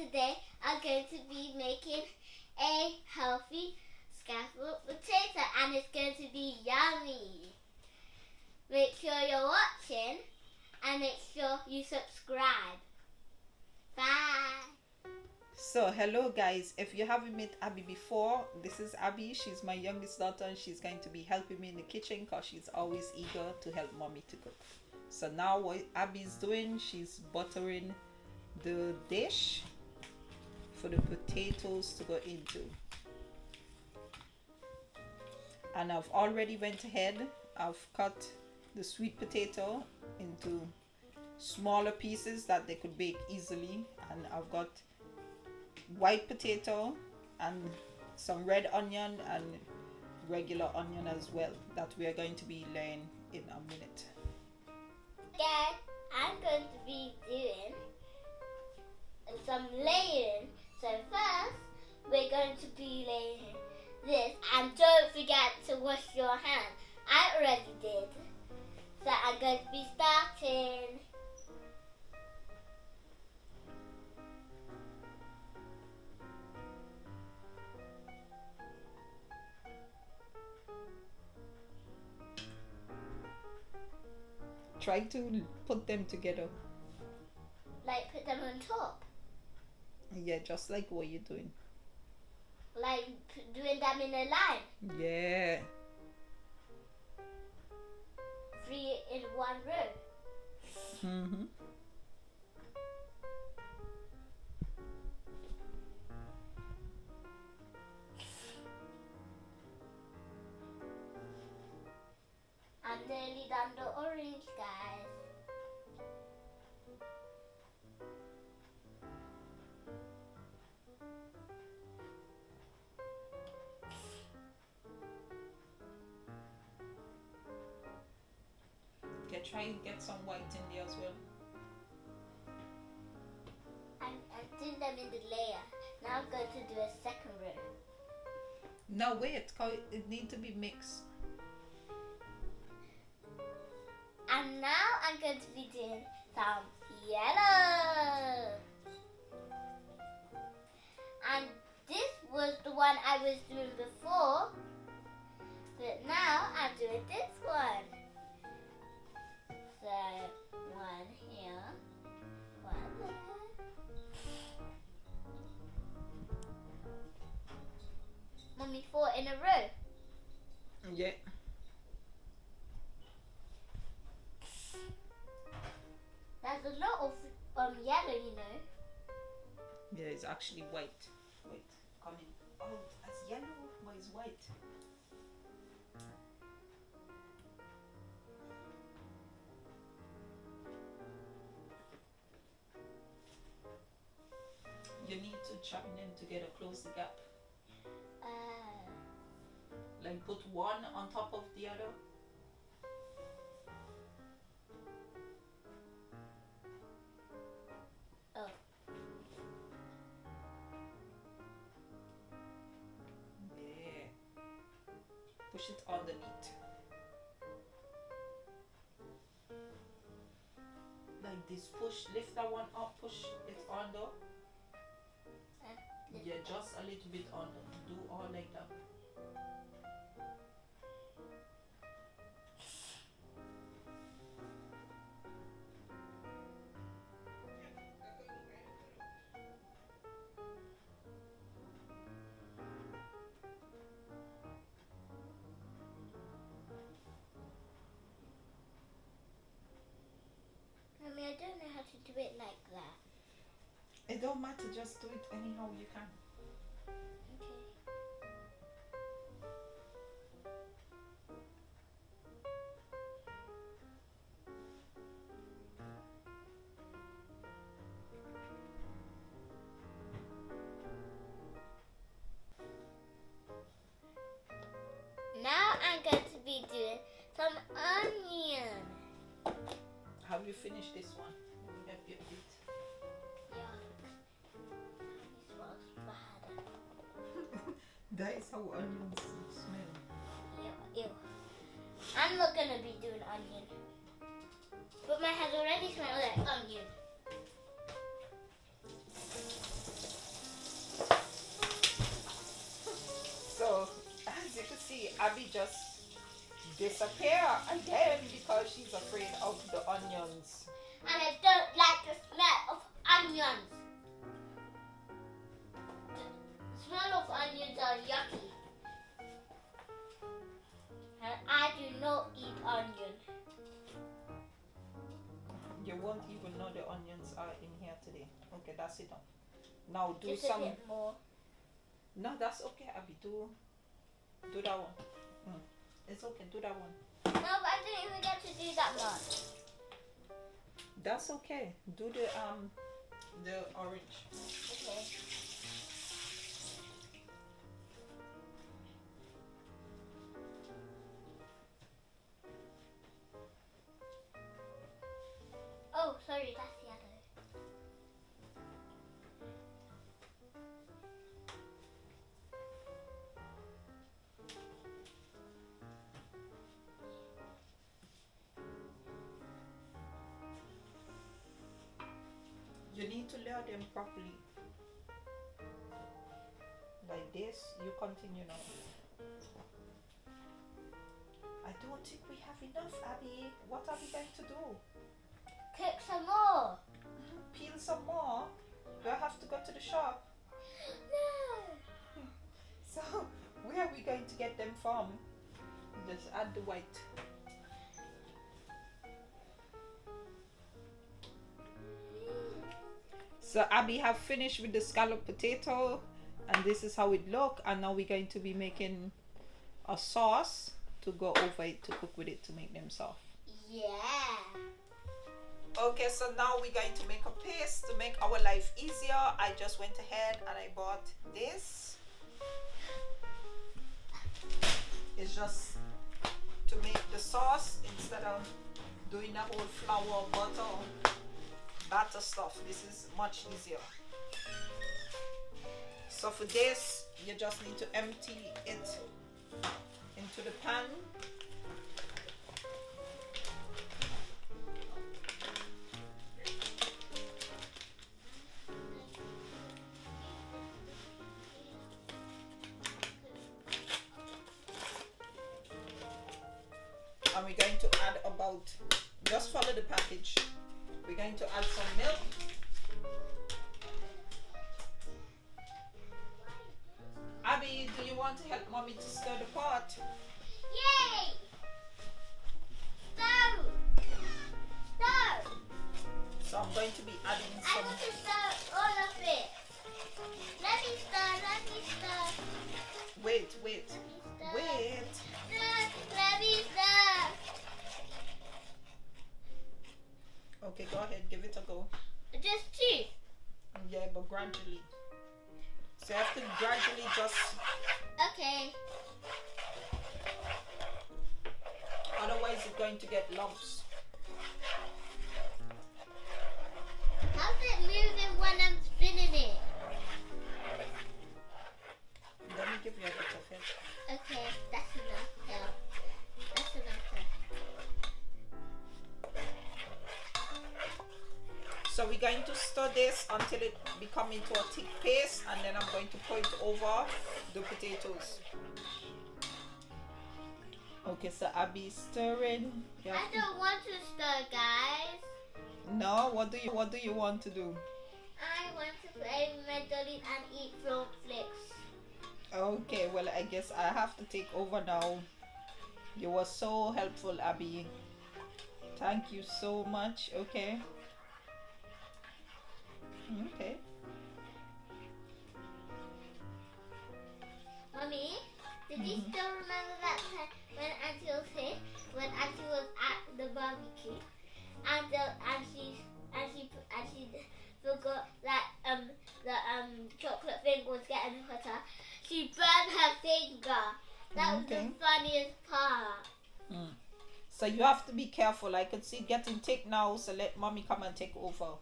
today I'm going to be making a healthy scalloped potato and it's going to be yummy. Make sure you're watching and make sure you subscribe. Bye. So hello guys, if you haven't met Abby before, this is Abby. She's my youngest daughter and she's going to be helping me in the kitchen because she's always eager to help mommy to cook. So now what Abby's doing, she's buttering the dish for the potatoes to go into. And I've already went ahead, I've cut the sweet potato into smaller pieces that they could bake easily, and I've got white potato and some red onion and regular onion as well that we are going to be laying in a minute. Guys, I'm going to be doing some layering. So first we're going to be laying this, and don't forget to wash your hands. I already did. So I'm going to be starting. Try to put them together. Like put them on top. Yeah, just like what you're doing. Like doing them in a line. Yeah. 3 in one row. Mm-hmm. I'm nearly done the orange, guys. Okay, try and get some white in there as well. I'm doing them in the layer. Now I'm going to do a second row. No, wait, it needs to be mixed. And now I'm going to be doing some yellow. And this was the one I was doing before. But now I'm doing this one. So, one here, one there. Mommy, 4 in a row. Yeah. There's a lot of yellow, you know. Yeah, it's actually white. Wait, coming out as yellow, but it's white. You need to chop them together, close the gap. Like put one on top of the other. Oh. Yeah. Push it underneath. Like this, push, lift that one up, push it under. Yeah, just a little bit under. Do all like that. Mommy, I don't know how to do it like that. It don't matter, just do it anyhow you can. Okay. Now I'm going to be doing some onion. Have you finished this one? Help you a bit. Yeah. This smells bad. That is how onions smell. Ew, ew. I'm not gonna be doing onion. But my hands already smell like onion. just disappear again because she's afraid of the onions. And I don't like the smell of onions. The smell of onions are yucky. And I do not eat onion. You won't even know the onions are in here today. Okay, that's it now. Do Just some. a bit more. No, that's okay, Abby. Do that one. It's okay. Do that one. No, but I didn't even get to do that much. That's okay. Do the orange. Okay. Oh, sorry, that's yellow. You need to layer them properly. Like this. You continue now. I don't think we have enough, Abby. What are we going to do? Cook some more. Peel some more. Do I have to go to the shop? No. So, where are we going to get them from? Just add the white. So Abby have finished with the scalloped potato, and this is how it look. And now we're going to be making a sauce to go over it to cook with it to make them soft. Yeah. Okay, so now we're going to make a paste to make our life easier. I just went ahead and I bought this. It's just to make the sauce instead of doing the whole flour, batter stuff. This is much easier. So for this, you just need to empty it into the pan. And we're going to add about, just follow the package. We're going to add some milk. Abby, do you want to help mommy to stir the pot? Yay! Stir! Stir! So I'm going to be adding I some. want to stir all of it. Let me stir. Wait. Let me stir. Wait. Let me stir. Okay, go ahead, give it a go. Just two. Yeah, but gradually. So you have to gradually just, Okay. otherwise it's going to get lumps. How's it moving when I'm spinning it? Let me give you a bit of it. Okay, that's enough. Help. That's enough. So we're going to stir this until it becomes into a thick paste, and then I'm going to pour it over the potatoes. Okay, so Abby is stirring. You I have to- don't want to stir, guys. No, what do you want to do? I want to play with my dolly and eat frog flicks. Okay, well I guess I have to take over now. You were so helpful, Abby. Thank you so much. Okay. Okay. Mommy, did you still remember that time when Auntie was here? When Auntie was at the barbecue, and she forgot that the chocolate thing was getting hotter. She burned her finger. That was Okay. the funniest part. So you have to be careful. I could see it getting thick now, so let mommy come and take over.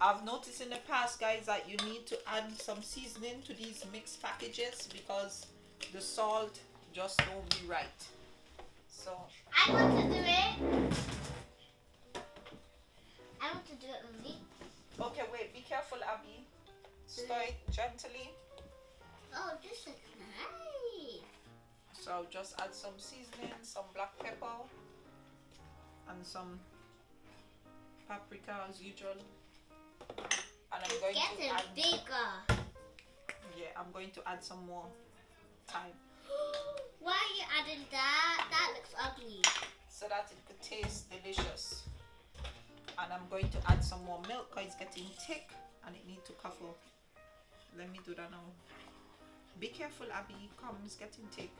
I've noticed in the past, guys, that you need to add some seasoning to these mixed packages because the salt just don't be right. So I want to do it. I want to do it, Mommy. okay, wait, be careful, Abby. Stir it gently. Oh, this looks nice. So I'll just add some seasoning, some black pepper, and some paprika as usual. And I'm going to add bigger. Yeah, I'm going to add some more thyme. Why are you adding that? That looks ugly. So that it could taste delicious. And I'm going to add some more milk because it's getting thick and it needs to cover. Let me do that now. Be careful, Abby. Come, it's getting thick.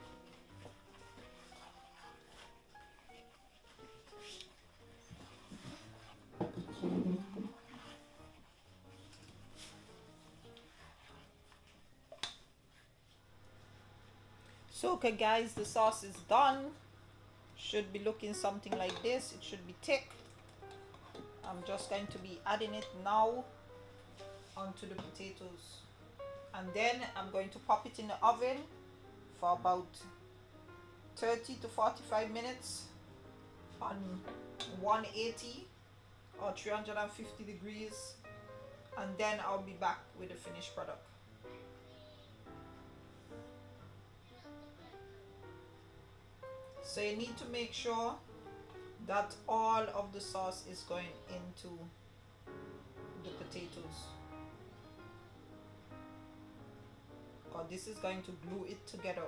So okay guys, the sauce is done. Should be looking something like this. It should be thick. I'm just going to be adding it now onto the potatoes, and then I'm going to pop it in the oven for about 30 to 45 minutes on 180 or 350 degrees, and then I'll be back with the finished product. So you need to make sure that all of the sauce is going into the potatoes, because this is going to glue it together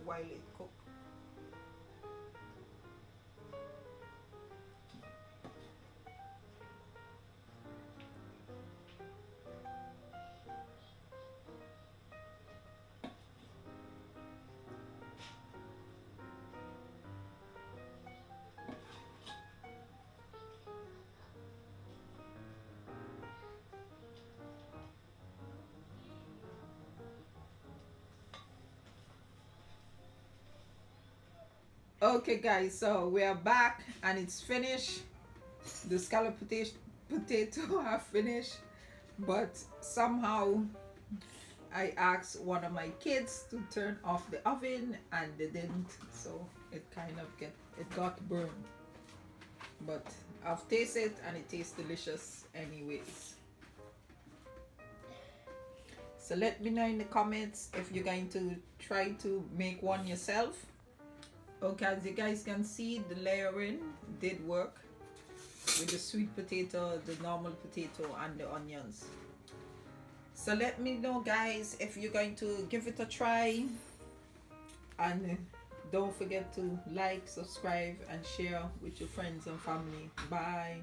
while it cooks. Okay guys, so we are back and it's finished. The scalloped potato are finished, but somehow I asked one of my kids to turn off the oven and they didn't, so it kind of got burned. But I've tasted it and it tastes delicious anyways. So let me know in the comments if you're going to try to make one yourself. Okay, as you guys can see, the layering did work with the sweet potato, the normal potato, and the onions. So let me know guys if you're going to give it a try, and don't forget to like, subscribe, and share with your friends and family. Bye.